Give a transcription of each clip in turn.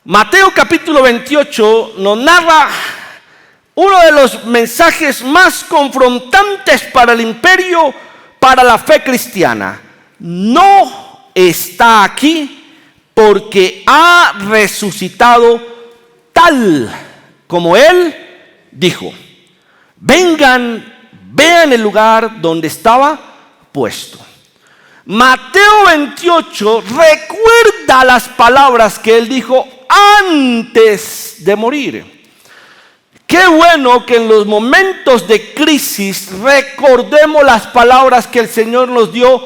Mateo capítulo 28 nos narra uno de los mensajes más confrontantes para el imperio, para la fe cristiana. No está aquí porque ha resucitado tal como Él dijo. Vengan, vean el lugar donde estaba puesto. Mateo 28 recuerda las palabras que Él dijo antes de morir. Qué bueno que en los momentos de crisis recordemos las palabras que el Señor nos dio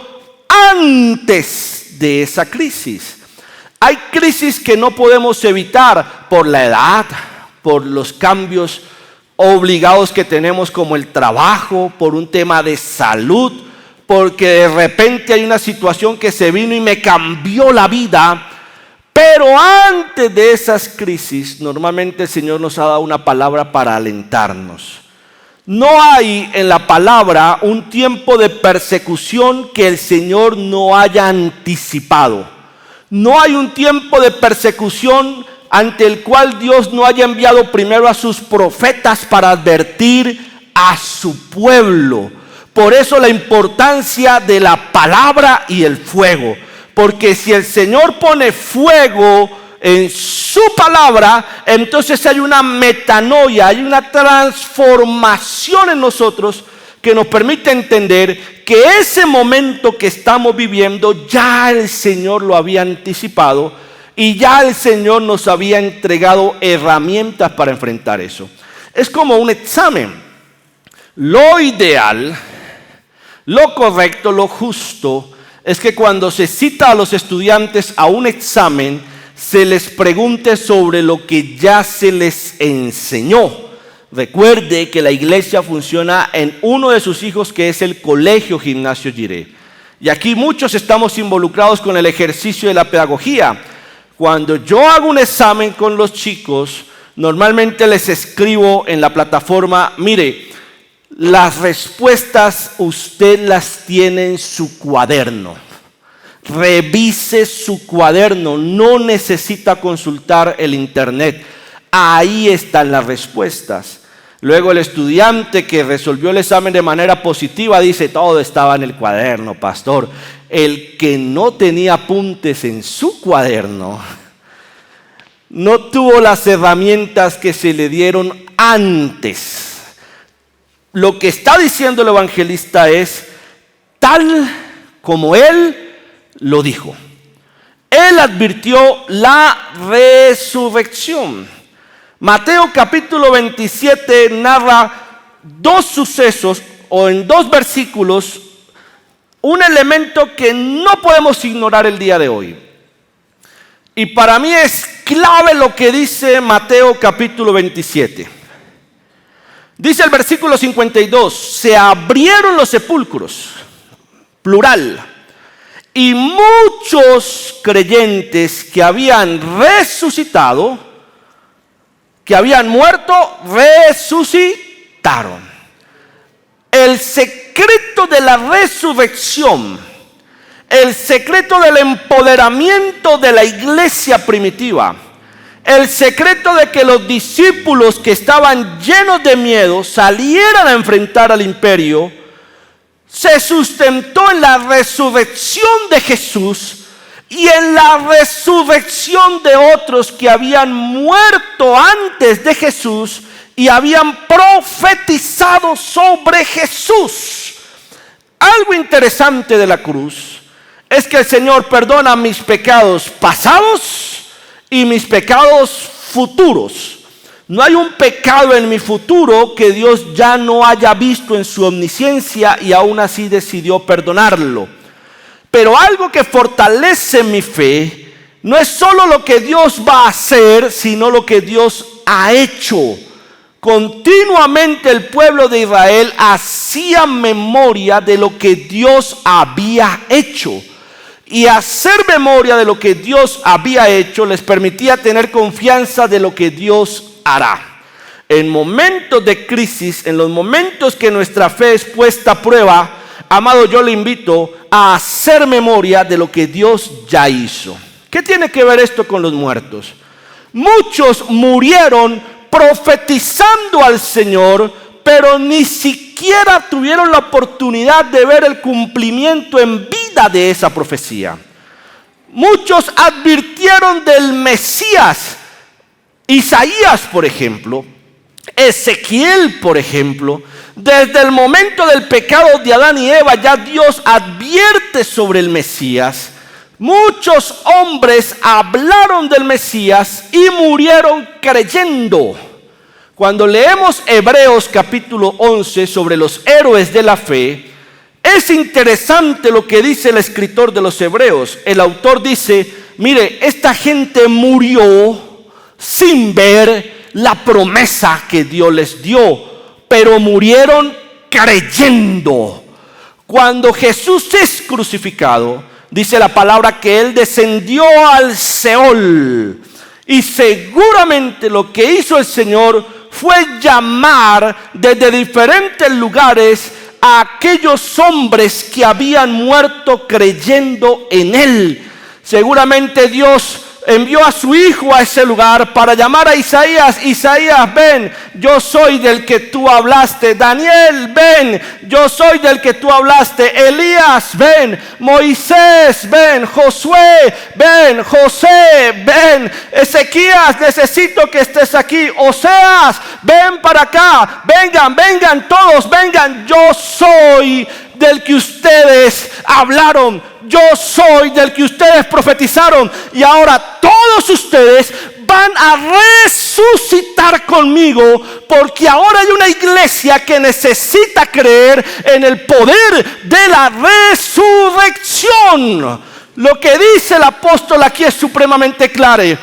antes de esa crisis. Hay crisis que no podemos evitar por la edad, por los cambios obligados que tenemos como el trabajo, por un tema de salud, porque de repente hay una situación que se vino y me cambió la vida. Pero antes de esas crisis, normalmente el Señor nos ha dado una palabra para alentarnos. No hay en la palabra un tiempo de persecución que el Señor no haya anticipado. No hay un tiempo de persecución ante el cual Dios no haya enviado primero a sus profetas para advertir a su pueblo. Por eso la importancia de la palabra y el fuego. Porque si el Señor pone fuego en su palabra, entonces hay una metanoia, hay una transformación en nosotros que nos permite entender que ese momento que estamos viviendo ya el Señor lo había anticipado y ya el Señor nos había entregado herramientas para enfrentar eso. Es como un examen. Lo ideal, lo correcto, lo justo es que cuando se cita a los estudiantes a un examen, se les pregunte sobre lo que ya se les enseñó. Recuerde que la iglesia funciona en uno de sus hijos, que es el Colegio Gimnasio Jireh. Y aquí muchos estamos involucrados con el ejercicio de la pedagogía. Cuando yo hago un examen con los chicos, normalmente les escribo en la plataforma: mire, las respuestas usted las tiene en su cuaderno. Revise su cuaderno, no necesita consultar el internet. Ahí están las respuestas. Luego el estudiante que resolvió el examen de manera positiva dice: todo estaba en el cuaderno, pastor. El que no tenía apuntes en su cuaderno no tuvo las herramientas que se le dieron antes. Lo que está diciendo el evangelista es tal como Él lo dijo. Él advirtió la resurrección. Mateo capítulo 27 narra dos sucesos, o en dos versículos, un elemento que no podemos ignorar el día de hoy. Y para mí es clave lo que dice Mateo capítulo 27. Dice el versículo 52, se abrieron los sepulcros, plural, y muchos creyentes que habían resucitado, que habían muerto, resucitaron. El secreto de la resurrección, el secreto del empoderamiento de la iglesia primitiva, el secreto de que los discípulos que estaban llenos de miedo salieran a enfrentar al imperio, se sustentó en la resurrección de Jesús y en la resurrección de otros que habían muerto antes de Jesús y habían profetizado sobre Jesús. Algo interesante de la cruz es que el Señor perdona mis pecados pasados y mis pecados futuros. No hay un pecado en mi futuro que Dios ya no haya visto en su omnisciencia y aún así decidió perdonarlo. Pero algo que fortalece mi fe no es solo lo que Dios va a hacer, sino lo que Dios ha hecho. Continuamente el pueblo de Israel hacía memoria de lo que Dios había hecho. Y hacer memoria de lo que Dios había hecho les permitía tener confianza de lo que Dios hará. En momentos de crisis, en los momentos que nuestra fe es puesta a prueba, amado, yo le invito a hacer memoria de lo que Dios ya hizo. ¿Qué tiene que ver esto con los muertos? Muchos murieron profetizando al Señor, pero ni siquiera tuvieron la oportunidad de ver el cumplimiento en vida de esa profecía. Muchos advirtieron del Mesías. Isaías, por ejemplo, Ezequiel, por ejemplo, desde el momento del pecado de Adán y Eva, ya Dios advierte sobre el Mesías. Muchos hombres hablaron del Mesías y murieron creyendo. Cuando leemos Hebreos capítulo 11 sobre los héroes de la fe, es interesante lo que dice el escritor de los Hebreos. El autor dice, mire, esta gente murió sin ver la promesa que Dios les dio, pero murieron creyendo. Cuando Jesús es crucificado, dice la palabra que Él descendió al Seol. Y seguramente lo que hizo el Señor fue llamar desde diferentes lugares a aquellos hombres que habían muerto creyendo en Él. Seguramente Dios envió a su hijo a ese lugar para llamar a Isaías. Isaías, ven, yo soy del que tú hablaste. Daniel, ven, yo soy del que tú hablaste. Elías, ven. Moisés, ven. Josué, ven. José, ven. Ezequías, necesito que estés aquí. Oseas, ven para acá. Vengan, vengan todos, vengan. Yo soy del que ustedes hablaron. Yo soy del que ustedes profetizaron. Y ahora todos ustedes van a resucitar conmigo, porque ahora hay una iglesia que necesita creer en el poder de la resurrección. Lo que dice el apóstol aquí es supremamente claro.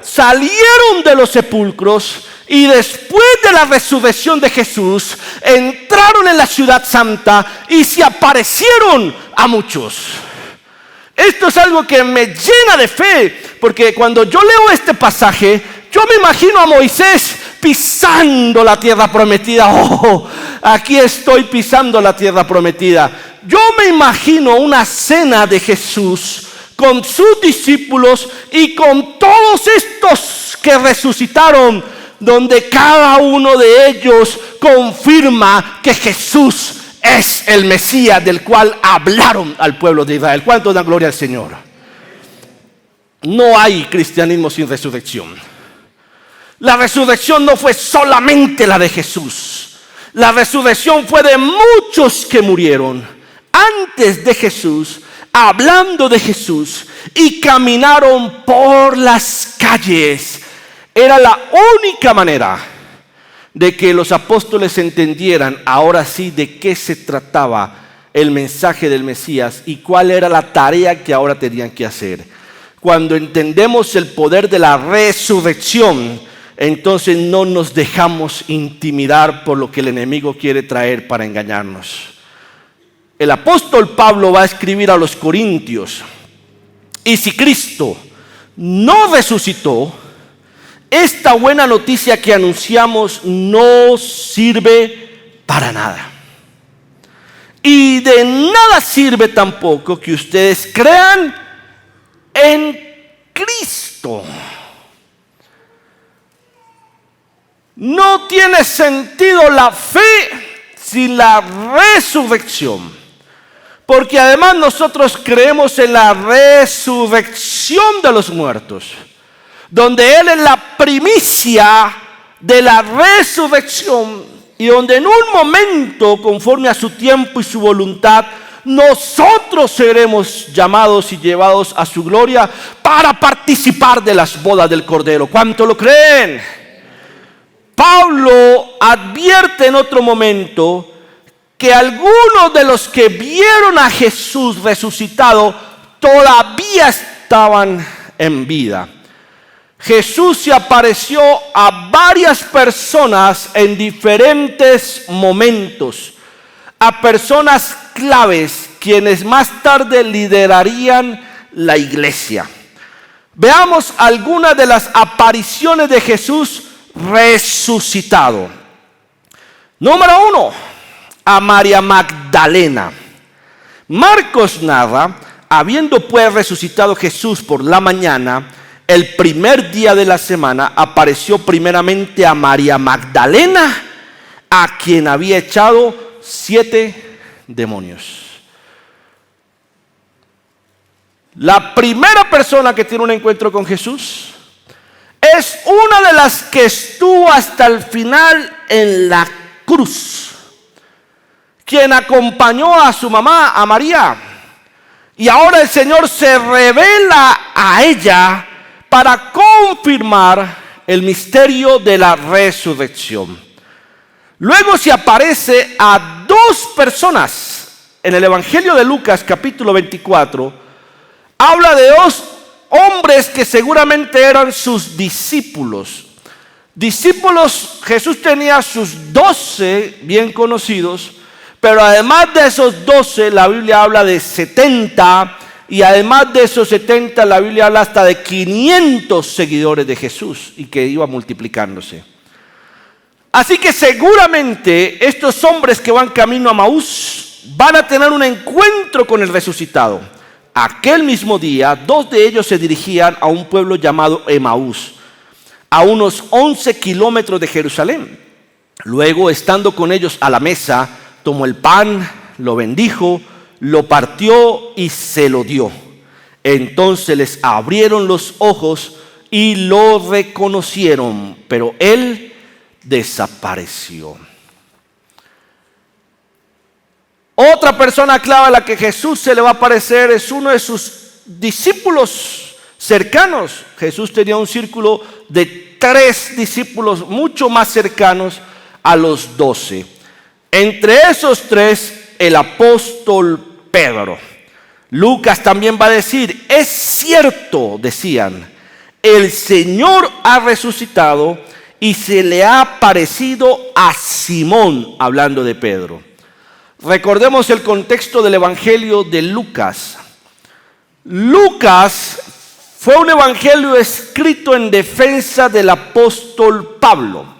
Salieron de los sepulcros y después de la resurrección de Jesús entraron en la ciudad santa y se aparecieron a muchos. Esto es algo que me llena de fe, porque cuando yo leo este pasaje, yo me imagino a Moisés pisando la tierra prometida. Oh, aquí estoy pisando la tierra prometida. Yo me imagino una cena de Jesús con sus discípulos y con todos estos que resucitaron, donde cada uno de ellos confirma que Jesús es el Mesías del cual hablaron al pueblo de Israel. ¿Cuánto dan gloria al Señor? No hay cristianismo sin resurrección. La resurrección no fue solamente la de Jesús. La resurrección fue de muchos que murieron antes de Jesús, hablando de Jesús, y caminaron por las calles. Era la única manera de que los apóstoles entendieran ahora sí de qué se trataba el mensaje del Mesías y cuál era la tarea que ahora tenían que hacer. Cuando entendemos el poder de la resurrección, entonces no nos dejamos intimidar por lo que el enemigo quiere traer para engañarnos. El apóstol Pablo va a escribir a los Corintios: y si Cristo no resucitó, esta buena noticia que anunciamos no sirve para nada. Y de nada sirve tampoco que ustedes crean en Cristo. No tiene sentido la fe sin la resurrección. Porque además nosotros creemos en la resurrección de los muertos, donde Él es la primicia de la resurrección y donde en un momento, conforme a su tiempo y su voluntad, nosotros seremos llamados y llevados a su gloria para participar de las bodas del Cordero. ¿Cuánto lo creen? Pablo advierte en otro momento que algunos de los que vieron a Jesús resucitado todavía estaban en vida. Jesús se apareció a varias personas en diferentes momentos, a personas claves quienes más tarde liderarían la iglesia. Veamos algunas de las apariciones de Jesús resucitado. Número 1, a María Magdalena. Marcos narra, habiendo pues resucitado Jesús por la mañana, el primer día de la semana, apareció primeramente a María Magdalena, a quien había echado 7 demonios. La primera persona que tiene un encuentro con Jesús es una de las que estuvo hasta el final en la cruz, quien acompañó a su mamá, a María. Y ahora el Señor se revela a ella para confirmar el misterio de la resurrección. Luego se aparece a 2 personas en el Evangelio de Lucas, capítulo 24. Habla de 2 hombres que seguramente eran sus discípulos. Discípulos, Jesús tenía sus 12 bien conocidos, pero además de esos 12, la Biblia habla de 70, y además de esos 70, la Biblia habla hasta de 500 seguidores de Jesús, y que iba multiplicándose. Así que seguramente estos hombres que van camino a Maús van a tener un encuentro con el resucitado. Aquel mismo día, 2 de ellos se dirigían a un pueblo llamado Emaús, a unos 11 kilómetros de Jerusalén. Luego, estando con ellos a la mesa, tomó el pan, lo bendijo, lo partió y se lo dio. Entonces les abrieron los ojos y lo reconocieron, pero él desapareció. Otra persona clave a la que Jesús se le va a aparecer es uno de sus discípulos cercanos. Jesús tenía un círculo de 3 discípulos mucho más cercanos a los 12. Entre esos 3, el apóstol Pedro. Lucas también va a decir, es cierto, decían, el Señor ha resucitado y se le ha aparecido a Simón, hablando de Pedro. Recordemos el contexto del Evangelio de Lucas. Lucas fue un evangelio escrito en defensa del apóstol Pablo.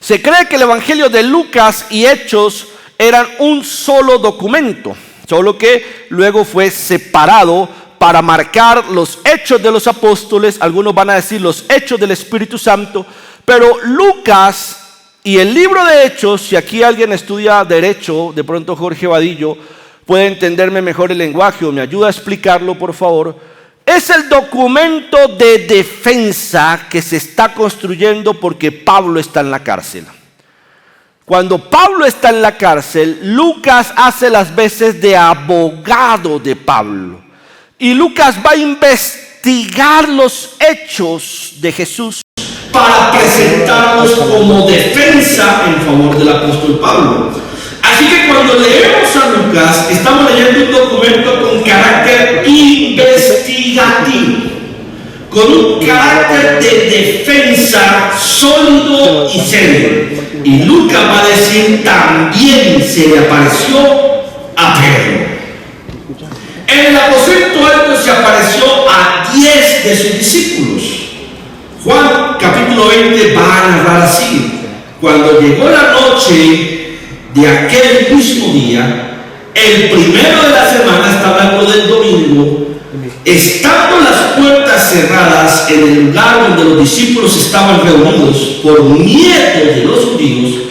Se cree que el Evangelio de Lucas y Hechos eran un solo documento, solo que luego fue separado para marcar los hechos de los apóstoles. Algunos van a decir los hechos del Espíritu Santo, pero Lucas y el libro de Hechos, si aquí alguien estudia derecho, de pronto Jorge Vadillo puede entenderme mejor el lenguaje o me ayuda a explicarlo, por favor. Es el documento de defensa que se está construyendo porque Pablo está en la cárcel. Cuando Pablo está en la cárcel, Lucas hace las veces de abogado de Pablo. Y Lucas va a investigar los hechos de Jesús para presentarlos como defensa en favor del apóstol Pablo. Así que cuando leemos a Lucas, estamos leyendo un documento con carácter investigativo, con un carácter de defensa sólido y serio. Y Lucas va a decir, también se le apareció a Pedro. En el aposento alto se apareció a 10 de sus discípulos. Juan capítulo 20 va a narrar así: cuando llegó la noche de aquel mismo día, el primero de la semana, está hablando del domingo, estando las puertas cerradas en el lugar donde los discípulos estaban reunidos por miedo de los judíos,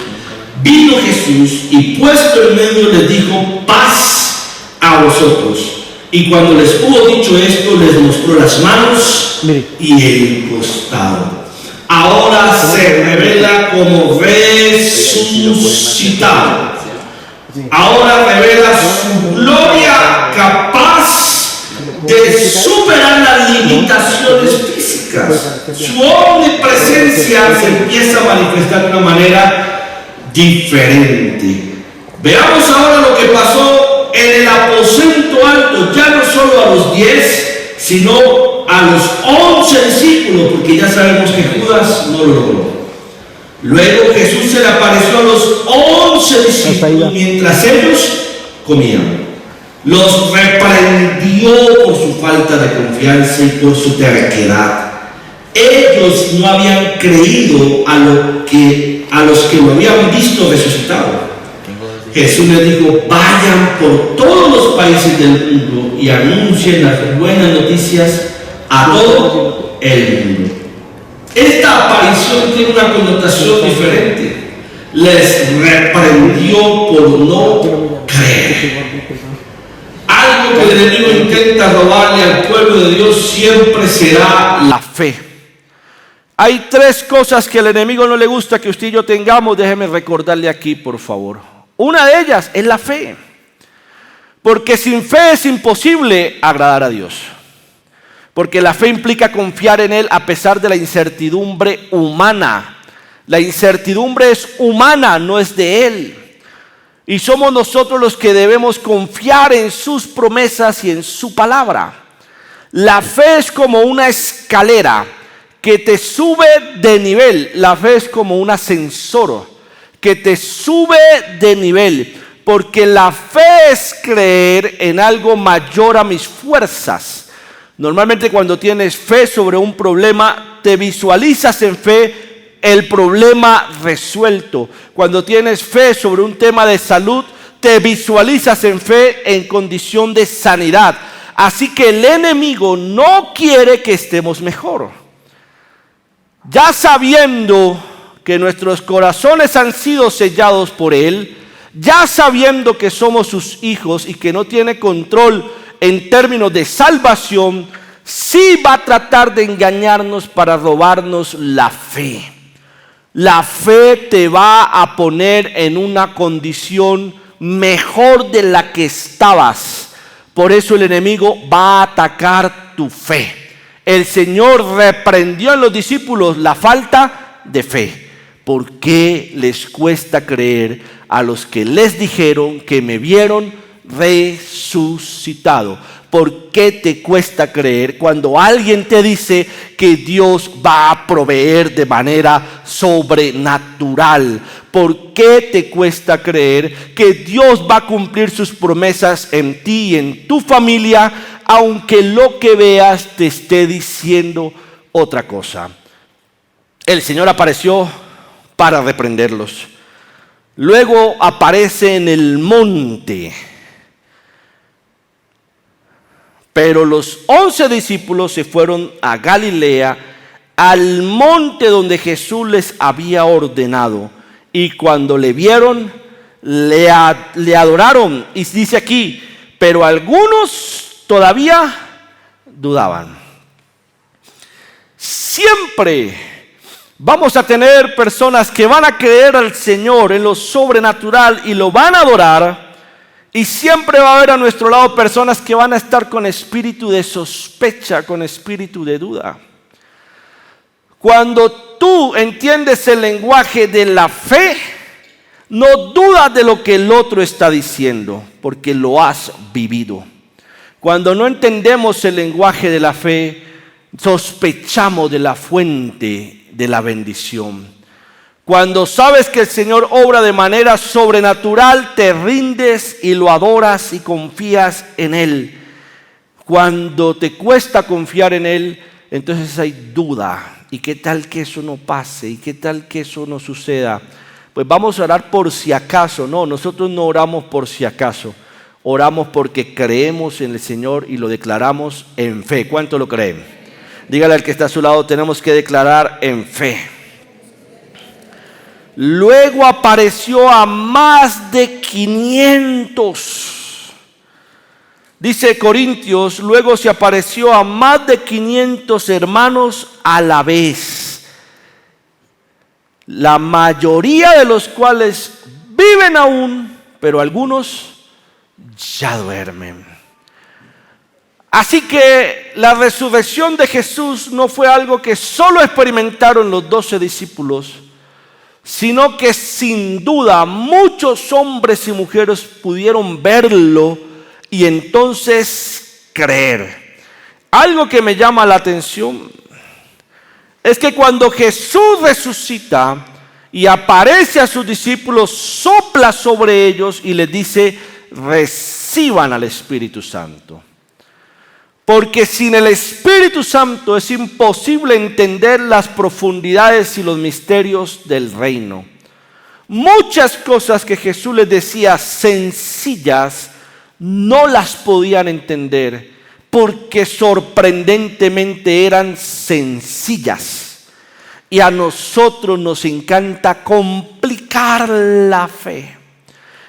vino Jesús y puesto en medio les dijo, paz a vosotros. Y cuando les hubo dicho esto, les mostró las manos y el costado. Ahora se revela como resucitado. Ahora revela su gloria capaz de superar las limitaciones físicas. Su omnipresencia se empieza a manifestar de una manera diferente. Veamos ahora lo que pasó en el aposento alto, ya no solo a los 10, sino a los 11 discípulos, porque ya sabemos que Judas no lo logró. Luego Jesús se le apareció a los 11 discípulos mientras ellos comían. Los reprendió por su falta de confianza y por su terquedad. Ellos no habían creído a los que lo habían visto resucitado. Jesús les dijo, vayan por todos los países del mundo y anuncien las buenas noticias a a todo el mundo. Esta aparición tiene una connotación diferente. Les reprendió por no creer. Algo que el enemigo intenta robarle al pueblo de Dios siempre será la fe. Hay tres cosas que al enemigo no le gusta que usted y yo tengamos. Déjeme recordarle aquí, por favor. Una de ellas es la fe. Porque sin fe es imposible agradar a Dios. Porque la fe implica confiar en Él a pesar de la incertidumbre humana. La incertidumbre es humana, no es de Él. Y somos nosotros los que debemos confiar en sus promesas y en su palabra. La fe es como una escalera que te sube de nivel. La fe es como un ascensor que te sube de nivel. Porque la fe es creer en algo mayor a mis fuerzas. Normalmente cuando tienes fe sobre un problema, te visualizas en fe el problema resuelto. Cuando tienes fe sobre un tema de salud, te visualizas en fe en condición de sanidad. Así que el enemigo no quiere que estemos mejor. Ya sabiendo que nuestros corazones han sido sellados por Él, ya sabiendo que somos sus hijos y que no tiene control en términos de salvación, sí va a tratar de engañarnos para robarnos la fe. La fe te va a poner en una condición mejor de la que estabas. Por eso el enemigo va a atacar tu fe. El Señor reprendió en los discípulos la falta de fe. ¿Por qué les cuesta creer a los que les dijeron que me vieron resucitado? ¿Por qué te cuesta creer cuando alguien te dice que Dios va a proveer de manera sobrenatural? ¿Por qué te cuesta creer que Dios va a cumplir sus promesas en ti y en tu familia, aunque lo que veas te esté diciendo otra cosa? El Señor apareció para reprenderlos. Luego aparece en el monte. Pero los 11 discípulos se fueron a Galilea, al monte donde Jesús les había ordenado. Y cuando le vieron, le adoraron. Y dice aquí, pero algunos todavía dudaban. Siempre vamos a tener personas que van a creer al Señor en lo sobrenatural y lo van a adorar. Y siempre va a haber a nuestro lado personas que van a estar con espíritu de sospecha, con espíritu de duda. Cuando tú entiendes el lenguaje de la fe, no dudas de lo que el otro está diciendo, porque lo has vivido. Cuando no entendemos el lenguaje de la fe, sospechamos de la fuente de la bendición. Cuando sabes que el Señor obra de manera sobrenatural, te rindes y lo adoras y confías en Él. Cuando te cuesta confiar en Él, entonces hay duda. ¿Y qué tal que eso no pase? ¿Y qué tal que eso no suceda? Pues vamos a orar por si acaso. No, nosotros no oramos por si acaso. Oramos porque creemos en el Señor y lo declaramos en fe. ¿Cuánto lo creen? Dígale al que está a su lado, tenemos que declarar en fe. Luego apareció a más de 500. Dice Corintios, luego se apareció a más de 500 hermanos a la vez. La mayoría de los cuales viven aún, pero algunos ya duermen. Así que la resurrección de Jesús no fue algo que solo experimentaron los 12 discípulos, sino que sin duda muchos hombres y mujeres pudieron verlo y entonces creer. Algo que me llama la atención es que cuando Jesús resucita y aparece a sus discípulos, sopla sobre ellos y les dice, reciban al Espíritu Santo. Porque sin el Espíritu Santo es imposible entender las profundidades y los misterios del reino. Muchas cosas que Jesús les decía sencillas, no las podían entender, porque sorprendentemente eran sencillas. Y a nosotros nos encanta complicar la fe.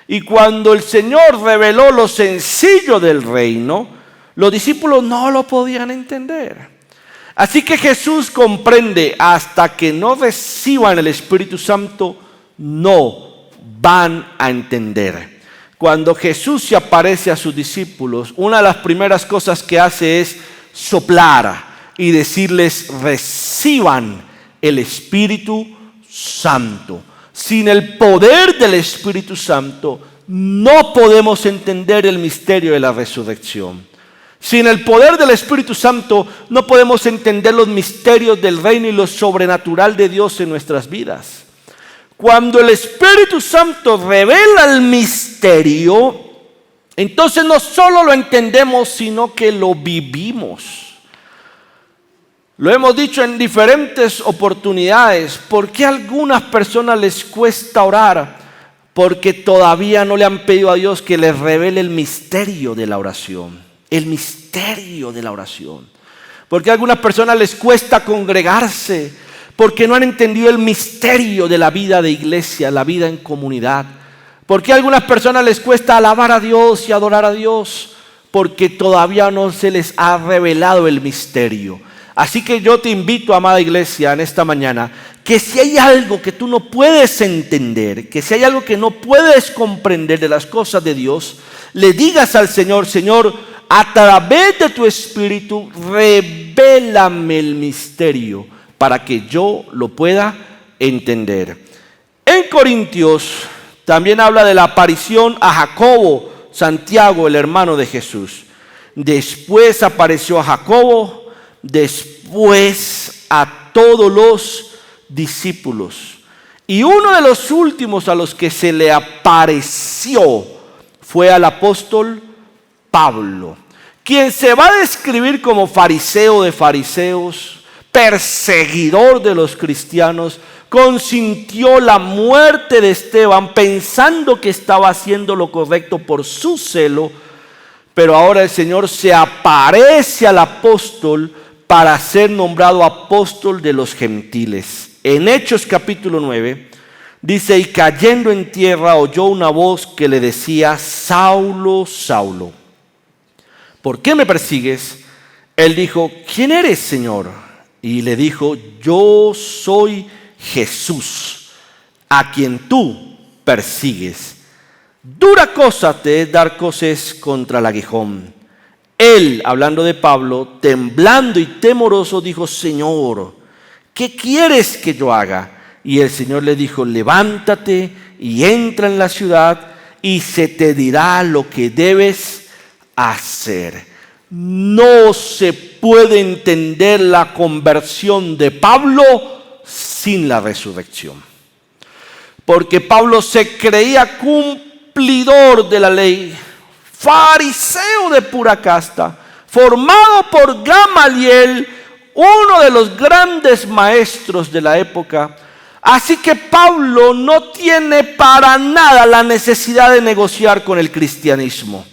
Y cuando el Señor reveló lo sencillo del reino, los discípulos no lo podían entender. Así que Jesús comprende: hasta que no reciban el Espíritu Santo, no van a entender. Cuando Jesús se aparece a sus discípulos, una de las primeras cosas que hace es soplar y decirles: reciban el Espíritu Santo. Sin el poder del Espíritu Santo no podemos entender el misterio de la resurrección. Sin el poder del Espíritu Santo no podemos entender los misterios del reino y lo sobrenatural de Dios en nuestras vidas. Cuando el Espíritu Santo revela el misterio, entonces no solo lo entendemos, sino que lo vivimos. Lo hemos dicho en diferentes oportunidades. ¿Por qué a algunas personas les cuesta orar? Porque todavía no le han pedido a Dios que les revele el misterio de la oración. El misterio de la oración. ¿Por qué a algunas personas les cuesta congregarse? Porque no han entendido el misterio de la vida de iglesia, la vida en comunidad. ¿Por qué a algunas personas les cuesta alabar a Dios y adorar a Dios? Porque todavía no se les ha revelado el misterio. Así que yo te invito, amada iglesia, en esta mañana, que si hay algo que tú no puedes entender, que si hay algo que no puedes comprender de las cosas de Dios, le digas al Señor: Señor, a través de tu Espíritu, revélame el misterio para que yo lo pueda entender. En Corintios también habla de la aparición a Jacobo, Santiago, el hermano de Jesús. Después apareció a Jacobo, después a todos los discípulos. Y uno de los últimos a los que se le apareció fue al apóstol Pablo, quien se va a describir como fariseo de fariseos, perseguidor de los cristianos. Consintió la muerte de Esteban pensando que estaba haciendo lo correcto por su celo, pero ahora el Señor se aparece al apóstol para ser nombrado apóstol de los gentiles. En Hechos capítulo 9 dice: y cayendo en tierra oyó una voz que le decía: Saulo, Saulo, ¿por qué me persigues? Él dijo: ¿quién eres, Señor? Y le dijo: yo soy Jesús, a quien tú persigues. Dura cosa te es dar coces contra el aguijón. Él, hablando de Pablo, temblando y temoroso, dijo: Señor, ¿qué quieres que yo haga? Y el Señor le dijo: levántate y entra en la ciudad y se te dirá lo que debes hacer. No se puede entender la conversión de Pablo sin la resurrección. Porque Pablo se creía cumplidor de la ley, fariseo de pura casta, formado por Gamaliel, uno de los grandes maestros de la época. Así que Pablo no tiene para nada la necesidad de negociar con el cristianismo.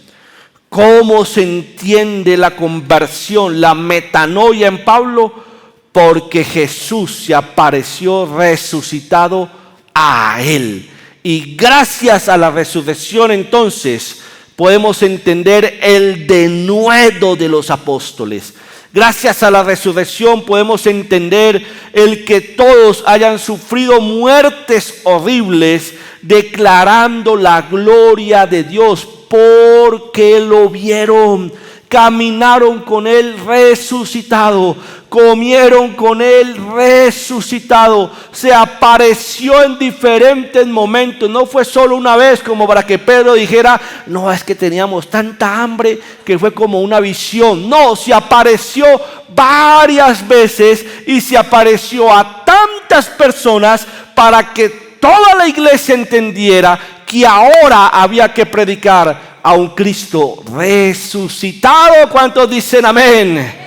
¿Cómo se entiende la conversión, la metanoia en Pablo? Porque Jesús se apareció resucitado a él. Y gracias a la resurrección entonces podemos entender el denuedo de los apóstoles. Gracias a la resurrección podemos entender el que todos hayan sufrido muertes horribles, declarando la gloria de Dios, porque lo vieron, caminaron con él resucitado, comieron con él resucitado, se apareció en diferentes momentos. No fue solo una vez como para que Pedro dijera: no, es que teníamos tanta hambre que fue como una visión. No, se apareció varias veces y se apareció a tantas personas para que toda la iglesia entendiera que ahora había que predicar a un Cristo resucitado. ¿Cuántos dicen amén?